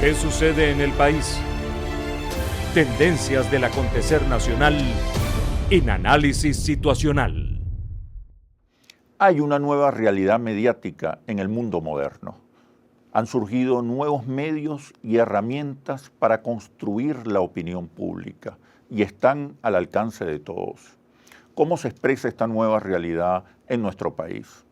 ¿Qué sucede en el país? Tendencias del acontecer nacional en análisis situacional. Hay una nueva realidad mediática en el mundo moderno. Han surgido nuevos medios y herramientas para construir la opinión pública y están al alcance de todos. ¿Cómo se expresa esta nueva realidad en nuestro país?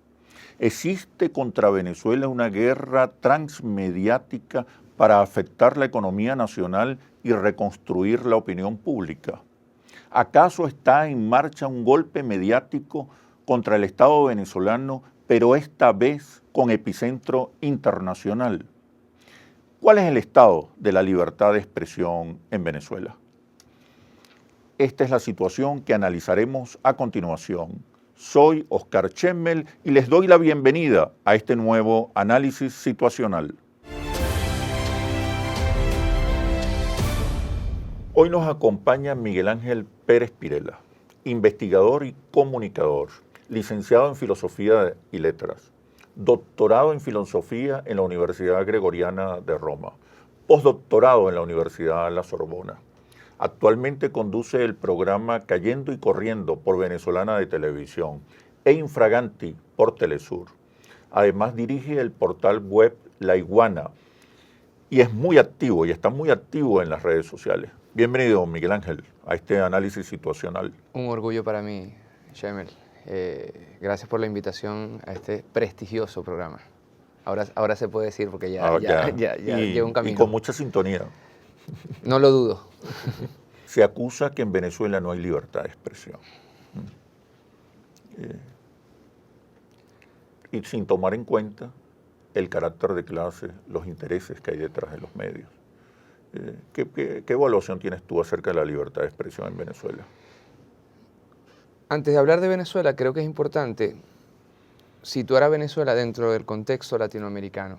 ¿Existe contra Venezuela una guerra transmediática para afectar la economía nacional y reconstruir la opinión pública? ¿Acaso está en marcha un golpe mediático contra el Estado venezolano, pero esta vez con epicentro internacional? ¿Cuál es el estado de la libertad de expresión en Venezuela? Esta es la situación que analizaremos a continuación. Soy Oscar Chemmel y les doy la bienvenida a este nuevo análisis situacional. Hoy nos acompaña Miguel Ángel Pérez Pirela, investigador y comunicador, licenciado en Filosofía y Letras, doctorado en Filosofía en la Universidad Gregoriana de Roma, postdoctorado en la Universidad La Sorbona. Actualmente conduce el programa Cayendo y Corriendo por Venezolana de Televisión e Infraganti por Telesur. Además dirige el portal web La Iguana y es muy activo y está muy activo en las redes sociales. Bienvenido, Miguel Ángel, a este análisis situacional. Un orgullo para mí, Chemmel. Gracias por la invitación a este prestigioso programa. Ahora se puede decir porque ya lleva un camino. Y con mucha sintonía. No lo dudo. Se acusa que en Venezuela no hay libertad de expresión. Y sin tomar en cuenta el carácter de clase, los intereses que hay detrás de los medios. ¿Qué evaluación tienes tú acerca de la libertad de expresión en Venezuela? Antes de hablar de Venezuela, creo que es importante situar a Venezuela dentro del contexto latinoamericano,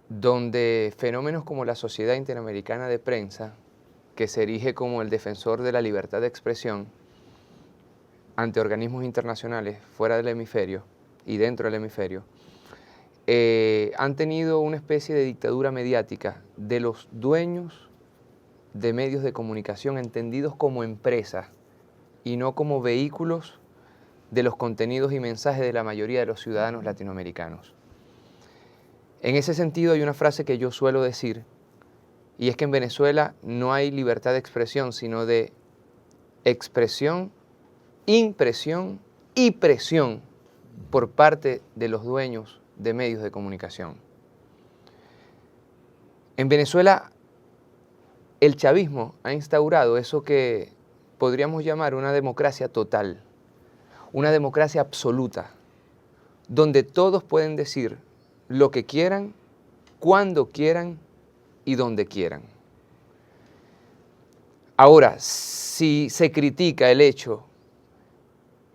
donde fenómenos como la Sociedad Interamericana de Prensa, que se erige como el defensor de la libertad de expresión ante organismos internacionales fuera del hemisferio y dentro del hemisferio, han tenido una especie de dictadura mediática de los dueños de medios de comunicación entendidos como empresas y no como vehículos de los contenidos y mensajes de la mayoría de los ciudadanos latinoamericanos. En ese sentido hay una frase que yo suelo decir, y es que en Venezuela no hay libertad de expresión, sino de expresión, impresión y presión por parte de los dueños de medios de comunicación. En Venezuela, el chavismo ha instaurado eso que podríamos llamar una democracia total, una democracia absoluta, donde todos pueden decir lo que quieran, cuando quieran y donde quieran. Ahora, si se critica el hecho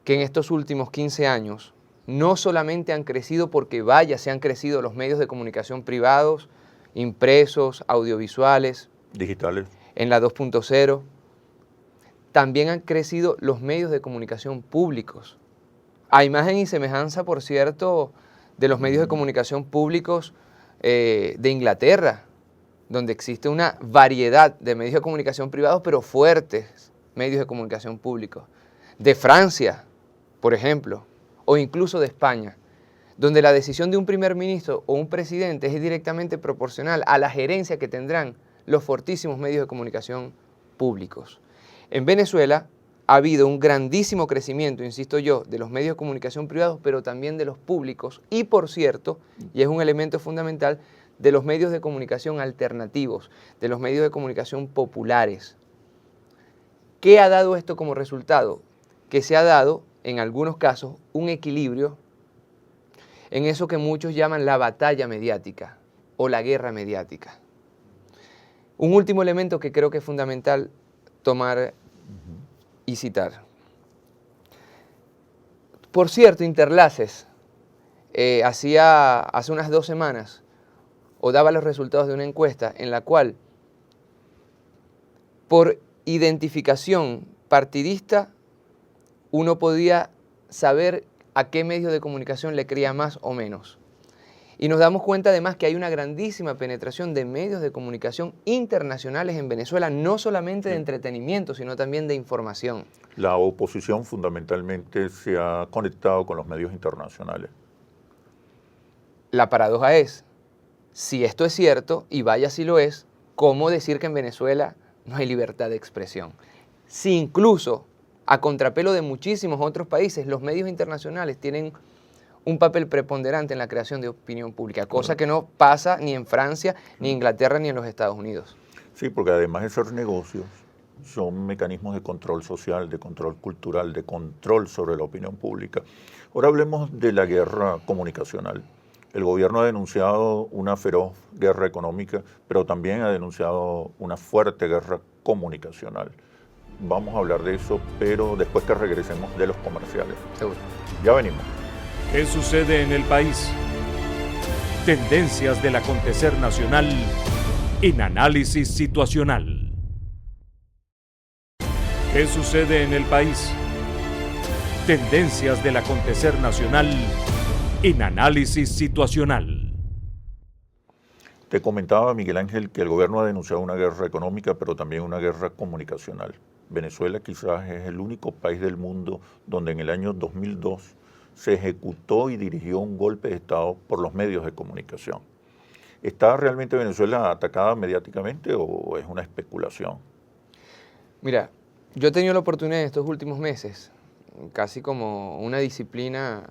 que en estos últimos 15 años no solamente han crecido porque se han crecido los medios de comunicación privados, impresos, audiovisuales, digitales, en la 2.0, también han crecido los medios de comunicación públicos. A imagen y semejanza, por cierto, de los medios de comunicación públicos de Inglaterra, donde existe una variedad de medios de comunicación privados, pero fuertes medios de comunicación públicos. De Francia, por ejemplo, o incluso de España, donde la decisión de un primer ministro o un presidente es directamente proporcional a la gerencia que tendrán los fortísimos medios de comunicación públicos. En Venezuela ha habido un grandísimo crecimiento, insisto yo, de los medios de comunicación privados, pero también de los públicos y, por cierto, y es un elemento fundamental, de los medios de comunicación alternativos, de los medios de comunicación populares. ¿Qué ha dado esto como resultado? Que se ha dado, en algunos casos, un equilibrio en eso que muchos llaman la batalla mediática o la guerra mediática. Un último elemento que creo que es fundamental tomar y citar. Por cierto, Interlaces hace unas 2 semanas daba los resultados de una encuesta en la cual, por identificación partidista, uno podía saber a qué medio de comunicación le creía más o menos. Y nos damos cuenta además que hay una grandísima penetración de medios de comunicación internacionales en Venezuela, no solamente de entretenimiento, sino también de información. La oposición fundamentalmente se ha conectado con los medios internacionales. La paradoja es, si esto es cierto, y vaya si lo es, ¿cómo decir que en Venezuela no hay libertad de expresión? Si incluso, a contrapelo de muchísimos otros países, los medios internacionales tienen un papel preponderante en la creación de opinión pública, cosa que no pasa ni en Francia, ni en Inglaterra, ni en los Estados Unidos. Sí, porque además de ser negocios, son mecanismos de control social, de control cultural, de control sobre la opinión pública. Ahora hablemos de la guerra comunicacional. El gobierno ha denunciado una feroz guerra económica, pero también ha denunciado una fuerte guerra comunicacional. Vamos a hablar de eso, pero después que regresemos de los comerciales. Seguro. Ya venimos. ¿Qué sucede en el país? Tendencias del acontecer nacional en Análisis Situacional. ¿Qué sucede en el país? Tendencias del acontecer nacional en Análisis Situacional. Te comentaba, Miguel Ángel, que el gobierno ha denunciado una guerra económica, pero también una guerra comunicacional. Venezuela quizás es el único país del mundo donde en el año 2002 se ejecutó y dirigió un golpe de Estado por los medios de comunicación. ¿Está realmente Venezuela atacada mediáticamente o es una especulación? Mira, yo he tenido la oportunidad en estos últimos meses, casi como una disciplina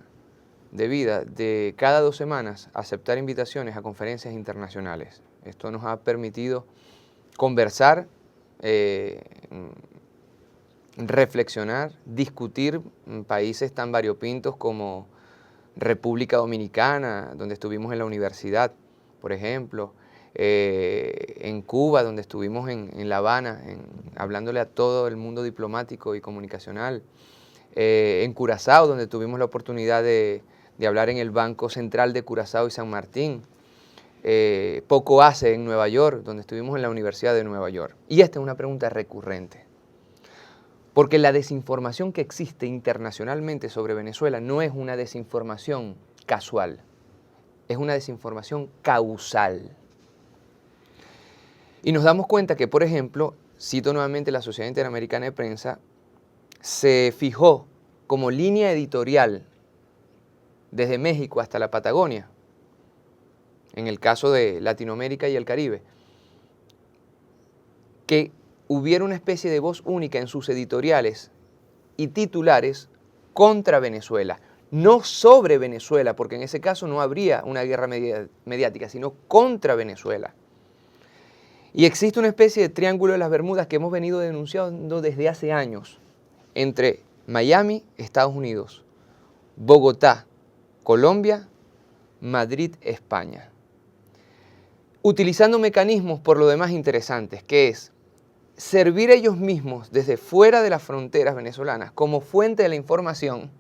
de vida, de cada 2 semanas aceptar invitaciones a conferencias internacionales. Esto nos ha permitido conversar, reflexionar, discutir países tan variopintos como República Dominicana, donde estuvimos en la universidad, por ejemplo, en Cuba, donde estuvimos en La Habana, hablándole a todo el mundo diplomático y comunicacional, en Curazao, donde tuvimos la oportunidad de hablar en el Banco Central de Curazao y San Martín, poco hace en Nueva York, donde estuvimos en la Universidad de Nueva York. Y esta es una pregunta recurrente, porque la desinformación que existe internacionalmente sobre Venezuela no es una desinformación casual, es una desinformación causal. Y nos damos cuenta que, por ejemplo, cito nuevamente la Sociedad Interamericana de Prensa, se fijó como línea editorial desde México hasta la Patagonia, en el caso de Latinoamérica y el Caribe, que hubiera una especie de voz única en sus editoriales y titulares contra Venezuela, no sobre Venezuela, porque en ese caso no habría una guerra mediática, sino contra Venezuela. Y existe una especie de triángulo de las Bermudas que hemos venido denunciando desde hace años, entre Miami, Estados Unidos, Bogotá, Colombia, Madrid, España. Utilizando mecanismos por lo demás interesantes, que es servir ellos mismos desde fuera de las fronteras venezolanas como fuente de la información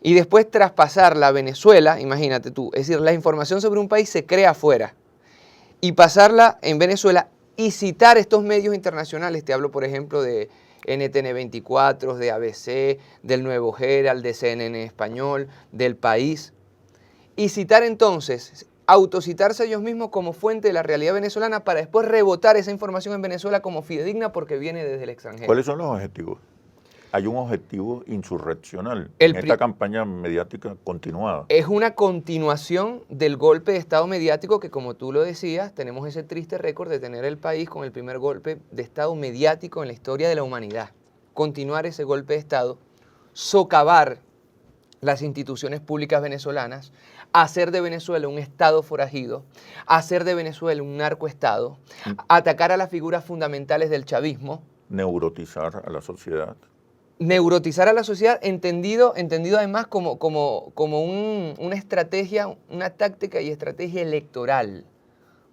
y después traspasarla a Venezuela, imagínate tú, es decir, la información sobre un país se crea afuera y pasarla en Venezuela y citar estos medios internacionales, te hablo por ejemplo de NTN 24, de ABC, del Nuevo Herald, de CNN Español, del País, y citar entonces, autocitarse ellos mismos como fuente de la realidad venezolana para después rebotar esa información en Venezuela como fidedigna porque viene desde el extranjero. ¿Cuáles son los objetivos? Hay un objetivo insurreccional en esta campaña mediática continuada. Es una continuación del golpe de Estado mediático que, como tú lo decías, tenemos ese triste récord de tener el país con el primer golpe de Estado mediático en la historia de la humanidad. Continuar ese golpe de Estado, socavar las instituciones públicas venezolanas, hacer de Venezuela un Estado forajido, hacer de Venezuela un narcoestado, atacar a las figuras fundamentales del chavismo. Neurotizar a la sociedad. Neurotizar a la sociedad, entendido además como una estrategia, una táctica y estrategia electoral.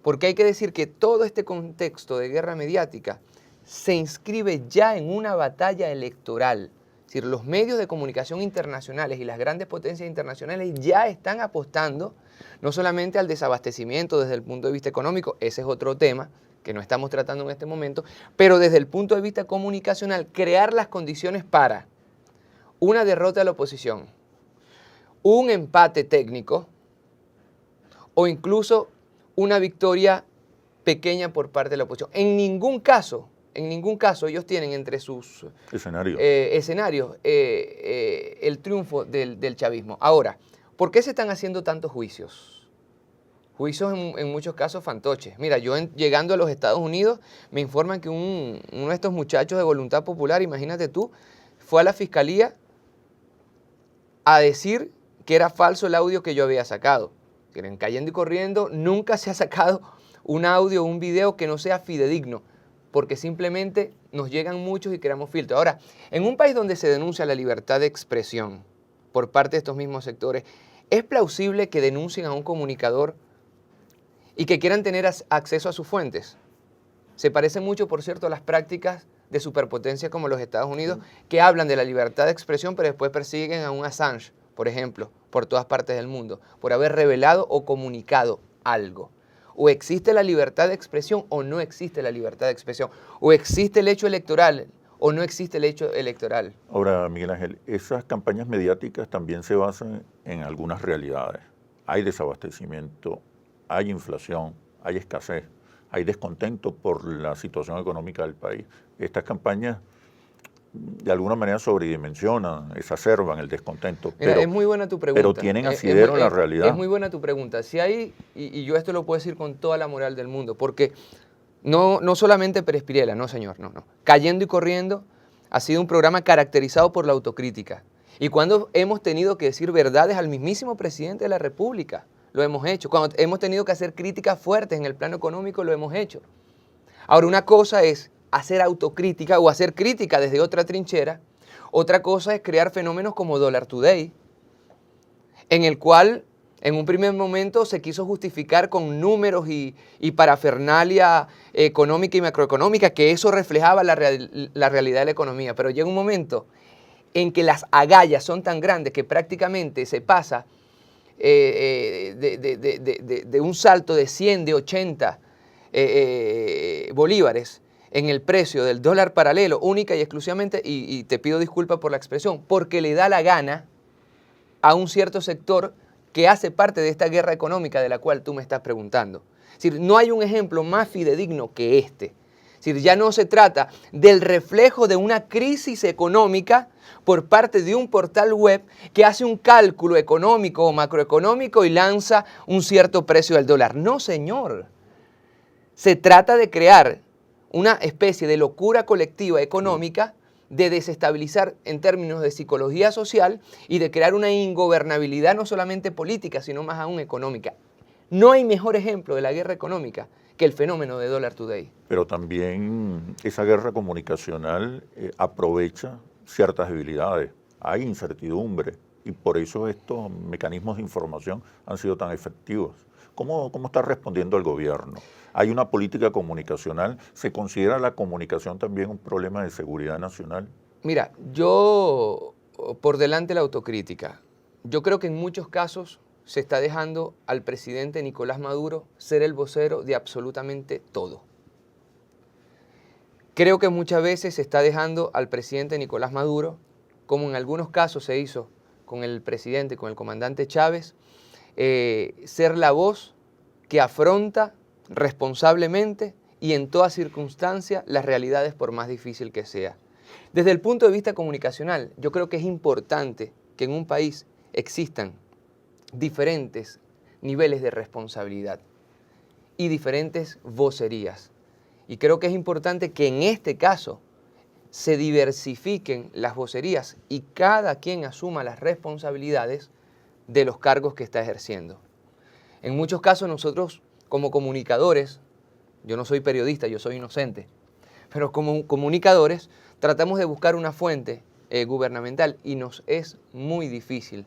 Porque hay que decir que todo este contexto de guerra mediática se inscribe ya en una batalla electoral. Es decir, los medios de comunicación internacionales y las grandes potencias internacionales ya están apostando no solamente al desabastecimiento desde el punto de vista económico, ese es otro tema que no estamos tratando en este momento, pero desde el punto de vista comunicacional, crear las condiciones para una derrota de la oposición, un empate técnico o incluso una victoria pequeña por parte de la oposición. En ningún caso ellos tienen entre sus escenarios el triunfo del chavismo. Ahora, ¿por qué se están haciendo tantos juicios? Juicios en muchos casos fantoches. Mira, yo llegando a los Estados Unidos me informan que uno de estos muchachos de Voluntad Popular, imagínate tú, fue a la fiscalía a decir que era falso el audio que yo había sacado. En Cayendo y Corriendo nunca se ha sacado un audio o un video que no sea fidedigno, porque simplemente nos llegan muchos y creamos filtros. Ahora, en un país donde se denuncia la libertad de expresión por parte de estos mismos sectores, ¿es plausible que denuncien a un comunicador y que quieran tener acceso a sus fuentes? Se parece mucho, por cierto, a las prácticas de superpotencias como los Estados Unidos, que hablan de la libertad de expresión, pero después persiguen a un Assange, por ejemplo, por todas partes del mundo, por haber revelado o comunicado algo. O existe la libertad de expresión o no existe la libertad de expresión. O existe el hecho electoral o no existe el hecho electoral. Ahora, Miguel Ángel, esas campañas mediáticas también se basan en algunas realidades. Hay desabastecimiento, hay inflación, hay escasez, hay descontento por la situación económica del país. Estas campañas de alguna manera sobredimensionan, exacerban el descontento. Mira, es muy buena tu pregunta. Pero tienen asidero en la realidad. Es muy buena tu pregunta. Si hay, y yo esto lo puedo decir con toda la moral del mundo, porque no solamente Pérez Pirela, no señor, no. Cayendo y Corriendo ha sido un programa caracterizado por la autocrítica. Y cuando hemos tenido que decir verdades al mismísimo presidente de la República, lo hemos hecho. Cuando hemos tenido que hacer críticas fuertes en el plano económico, lo hemos hecho. Ahora, una cosa es hacer autocrítica o hacer crítica desde otra trinchera. Otra cosa es crear fenómenos como Dollar Today, en el cual en un primer momento se quiso justificar con números y parafernalia económica y macroeconómica, que eso reflejaba la realidad de la economía. Pero llega un momento en que las agallas son tan grandes que prácticamente se pasa de un salto de 100, de 80 bolívares en el precio del dólar paralelo, única y exclusivamente, y te pido disculpas por la expresión, porque le da la gana a un cierto sector que hace parte de esta guerra económica de la cual tú me estás preguntando. Es decir, no hay un ejemplo más fidedigno que este. Es decir, ya no se trata del reflejo de una crisis económica por parte de un portal web que hace un cálculo económico o macroeconómico y lanza un cierto precio del dólar. No, señor. Se trata de crear una especie de locura colectiva económica, de desestabilizar en términos de psicología social y de crear una ingobernabilidad no solamente política, sino más aún económica. No hay mejor ejemplo de la guerra económica que el fenómeno de Dollar Today. Pero también esa guerra comunicacional aprovecha ciertas debilidades. Hay incertidumbre y por eso estos mecanismos de información han sido tan efectivos. ¿Cómo está respondiendo el gobierno? ¿Hay una política comunicacional? ¿Se considera la comunicación también un problema de seguridad nacional? Mira, yo, por delante la autocrítica, yo creo que en muchos casos se está dejando al presidente Nicolás Maduro ser el vocero de absolutamente todo. Creo que muchas veces se está dejando al presidente Nicolás Maduro, como en algunos casos se hizo con el presidente, con el comandante Chávez, ser la voz que afronta responsablemente y en toda circunstancia las realidades por más difícil que sea. Desde el punto de vista comunicacional, yo creo que es importante que en un país existan diferentes niveles de responsabilidad y diferentes vocerías. Y creo que es importante que en este caso se diversifiquen las vocerías y cada quien asuma las responsabilidades de los cargos que está ejerciendo. En muchos casos nosotros como comunicadores, yo no soy periodista, yo soy inocente, pero como comunicadores tratamos de buscar una fuente gubernamental y nos es muy difícil,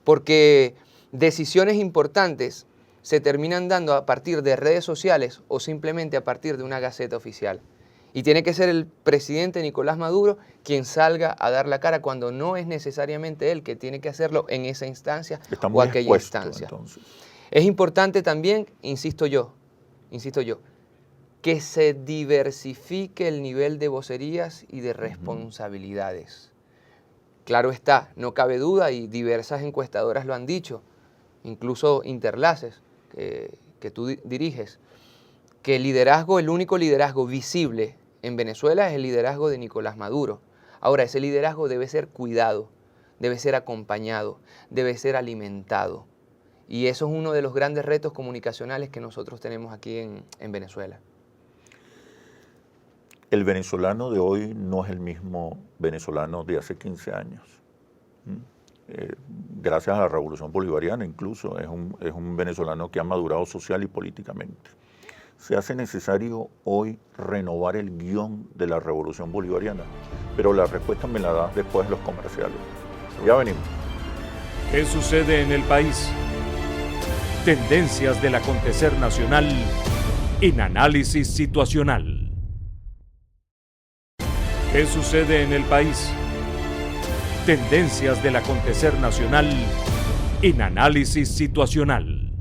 porque decisiones importantes se terminan dando a partir de redes sociales o simplemente a partir de una gaceta oficial. Y tiene que ser el presidente Nicolás Maduro quien salga a dar la cara cuando no es necesariamente él que tiene que hacerlo en esa instancia o aquella instancia. Entonces. Es importante también, insisto yo, que se diversifique el nivel de vocerías y de responsabilidades. Claro está, no cabe duda y diversas encuestadoras lo han dicho, incluso Interlaces, que tú diriges, que el único liderazgo visible en Venezuela es el liderazgo de Nicolás Maduro. Ahora, ese liderazgo debe ser cuidado, debe ser acompañado, debe ser alimentado. Y eso es uno de los grandes retos comunicacionales que nosotros tenemos aquí en Venezuela. El venezolano de hoy no es el mismo venezolano de hace 15 años. Gracias a la Revolución Bolivariana incluso, es un venezolano que ha madurado social y políticamente. Se hace necesario hoy renovar el guión de la Revolución Bolivariana, pero la respuesta me la da después de los comerciales. Ya venimos. ¿Qué sucede en el país? Tendencias del acontecer nacional en análisis situacional. ¿Qué sucede en el país? Tendencias del acontecer nacional en análisis situacional.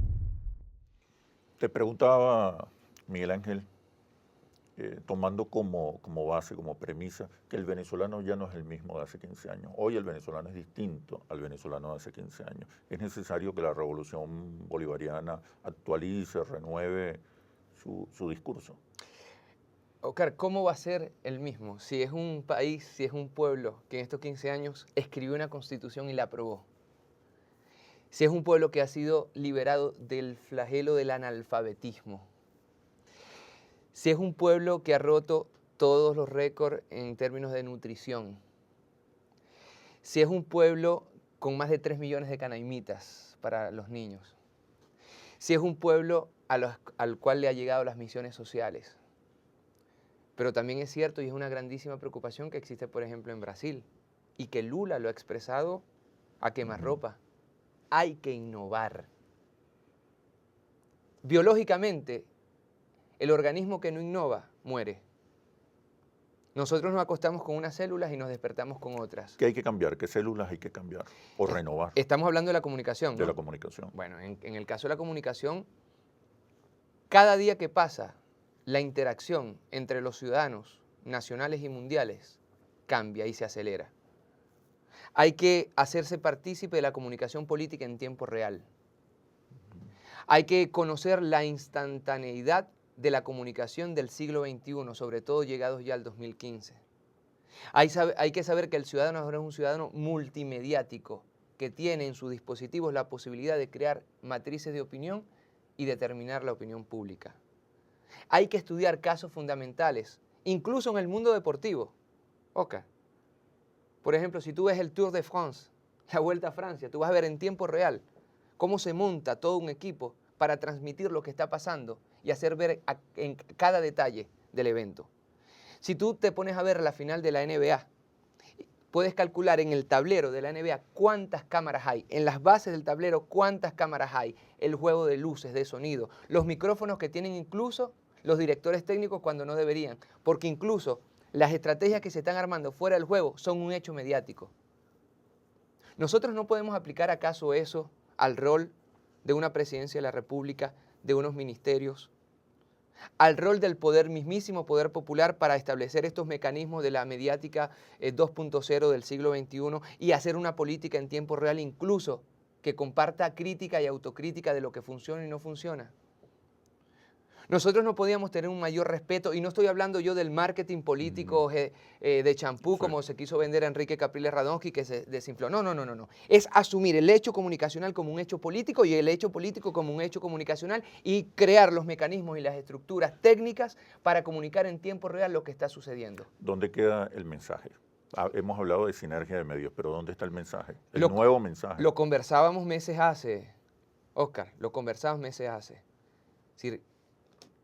Te preguntaba, Miguel Ángel, tomando como base, como premisa, que el venezolano ya no es el mismo de hace 15 años. Hoy el venezolano es distinto al venezolano de hace 15 años. Es necesario que la revolución bolivariana actualice, renueve su discurso. Oscar, ¿cómo va a ser el mismo si es un país, si es un pueblo que en estos 15 años escribió una constitución y la aprobó? Si es un pueblo que ha sido liberado del flagelo del analfabetismo. Si es un pueblo que ha roto todos los récords en términos de nutrición. Si es un pueblo con más de 3 millones de canaimitas para los niños. Si es un pueblo al cual le ha llegado las misiones sociales. Pero también es cierto y es una grandísima preocupación que existe, por ejemplo, en Brasil y que Lula lo ha expresado a quemarropa. Hay que innovar. Biológicamente, el organismo que no innova muere. Nosotros nos acostamos con unas células y nos despertamos con otras. ¿Qué hay que cambiar? ¿Qué células hay que cambiar o renovar? Estamos hablando de la comunicación, ¿no? De la comunicación. Bueno, en el caso de la comunicación, cada día que pasa, la interacción entre los ciudadanos nacionales y mundiales cambia y se acelera. Hay que hacerse partícipe de la comunicación política en tiempo real. Hay que conocer la instantaneidad de la comunicación del siglo XXI, sobre todo llegados ya al 2015. Hay que saber que el ciudadano ahora es un ciudadano multimediático, que tiene en sus dispositivos la posibilidad de crear matrices de opinión y determinar la opinión pública. Hay que estudiar casos fundamentales, incluso en el mundo deportivo. Oscar, por ejemplo, si tú ves el Tour de France, la Vuelta a Francia, tú vas a ver en tiempo real cómo se monta todo un equipo para transmitir lo que está pasando y hacer ver en cada detalle del evento. Si tú te pones a ver la final de la NBA, puedes calcular en el tablero de la NBA cuántas cámaras hay, en las bases del tablero cuántas cámaras hay, el juego de luces, de sonido, los micrófonos que tienen incluso los directores técnicos cuando no deberían, porque incluso las estrategias que se están armando fuera del juego son un hecho mediático. Nosotros no podemos aplicar acaso eso al rol de una presidencia de la República, de unos ministerios, al rol del mismísimo poder popular para establecer estos mecanismos de la mediática 2.0 del siglo XXI y hacer una política en tiempo real incluso que comparta crítica y autocrítica de lo que funciona y no funciona. Nosotros no podíamos tener un mayor respeto, y no estoy hablando yo del marketing político de champú, como se quiso vender a Enrique Capriles Radonsky, que se desinfló. No. Es asumir el hecho comunicacional como un hecho político y el hecho político como un hecho comunicacional y crear los mecanismos y las estructuras técnicas para comunicar en tiempo real lo que está sucediendo. ¿Dónde queda el mensaje? Hemos hablado de sinergia de medios, pero ¿dónde está el mensaje? El nuevo mensaje. Lo conversábamos meses hace, Oscar, lo conversábamos meses hace. Es decir,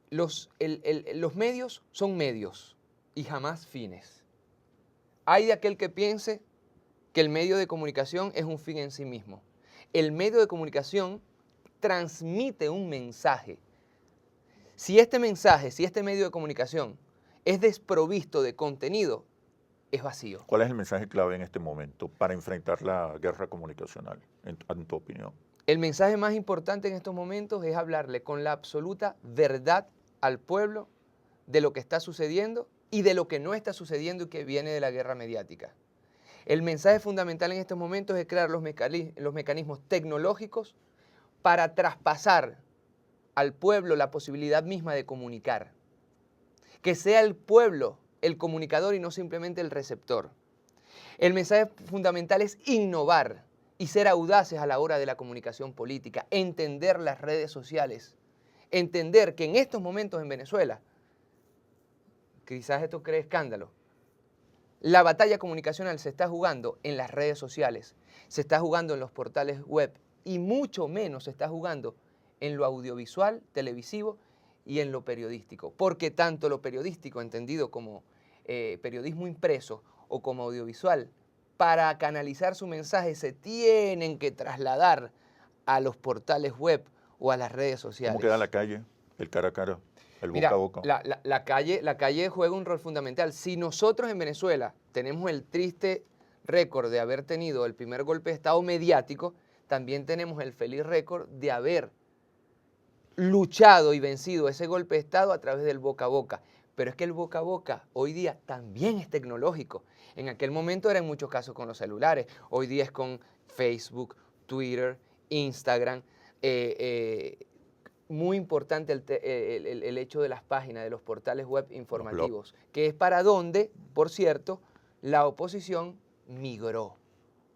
los medios son medios y jamás fines. Hay de aquel que piense que el medio de comunicación es un fin en sí mismo. El medio de comunicación transmite un mensaje. Si este mensaje, si este medio de comunicación es desprovisto de contenido, es vacío. ¿Cuál es el mensaje clave en este momento para enfrentar la guerra comunicacional, en tu opinión? El mensaje más importante en estos momentos es hablarle con la absoluta verdad al pueblo de lo que está sucediendo y de lo que no está sucediendo y que viene de la guerra mediática. El mensaje fundamental en estos momentos es crear los mecanismos tecnológicos para traspasar al pueblo la posibilidad misma de comunicar. Que sea el pueblo el comunicador y no simplemente el receptor. El mensaje fundamental es innovar y ser audaces a la hora de la comunicación política, entender las redes sociales, entender que en estos momentos en Venezuela, quizás esto cree escándalo, la batalla comunicacional se está jugando en las redes sociales, se está jugando en los portales web y mucho menos se está jugando en lo audiovisual, televisivo y en lo periodístico. Porque tanto lo periodístico, entendido como periodismo impreso o como audiovisual, para canalizar su mensaje se tienen que trasladar a los portales web o a las redes sociales. ¿Cómo queda la calle, el cara a cara, el boca Mira, a boca? la calle juega un rol fundamental. Si nosotros en Venezuela tenemos el triste récord de haber tenido el primer golpe de Estado mediático, también tenemos el feliz récord de haber luchado y vencido ese golpe de Estado a través del boca a boca. Pero es que el boca a boca hoy día también es tecnológico. En aquel momento era en muchos casos con los celulares. Hoy día es con Facebook, Twitter, Instagram. Muy importante el hecho de las páginas, de los portales web informativos, que es para donde, por cierto, la oposición migró.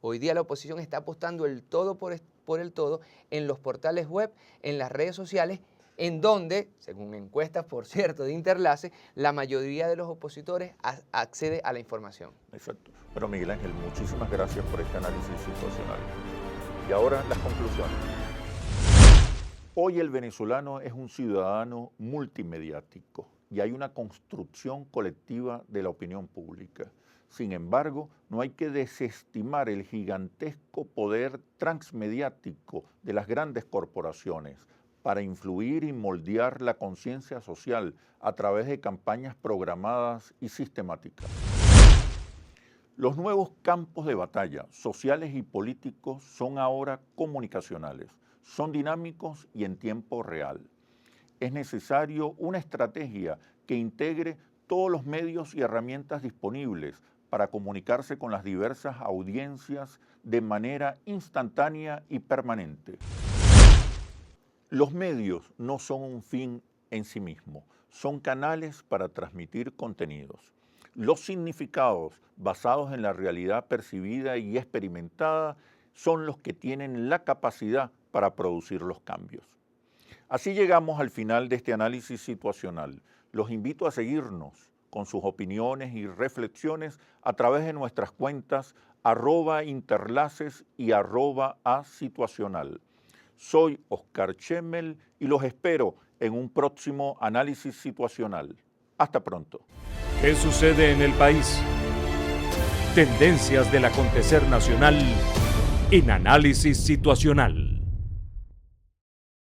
Hoy día la oposición está apostando el todo por el todo en los portales web, en las redes sociales, en donde, según encuestas, por cierto, de Interlace, la mayoría de los opositores accede a la información. Exacto. Bueno, Miguel Ángel, muchísimas gracias por este análisis situacional. Y ahora las conclusiones. Hoy el venezolano es un ciudadano multimediático y hay una construcción colectiva de la opinión pública. Sin embargo, no hay que desestimar el gigantesco poder transmediático de las grandes corporaciones para influir y moldear la conciencia social a través de campañas programadas y sistemáticas. Los nuevos campos de batalla, sociales y políticos, son ahora comunicacionales, son dinámicos y en tiempo real. Es necesario una estrategia que integre todos los medios y herramientas disponibles para comunicarse con las diversas audiencias de manera instantánea y permanente. Los medios no son un fin en sí mismo, son canales para transmitir contenidos. Los significados basados en la realidad percibida y experimentada son los que tienen la capacidad para producir los cambios. Así llegamos al final de este análisis situacional. Los invito a seguirnos con sus opiniones y reflexiones a través de nuestras cuentas @interlaces y @asituacional. Soy Oscar Chemmel y los espero en un próximo análisis situacional. Hasta pronto. ¿Qué sucede en el país? Tendencias del acontecer nacional en Análisis Situacional.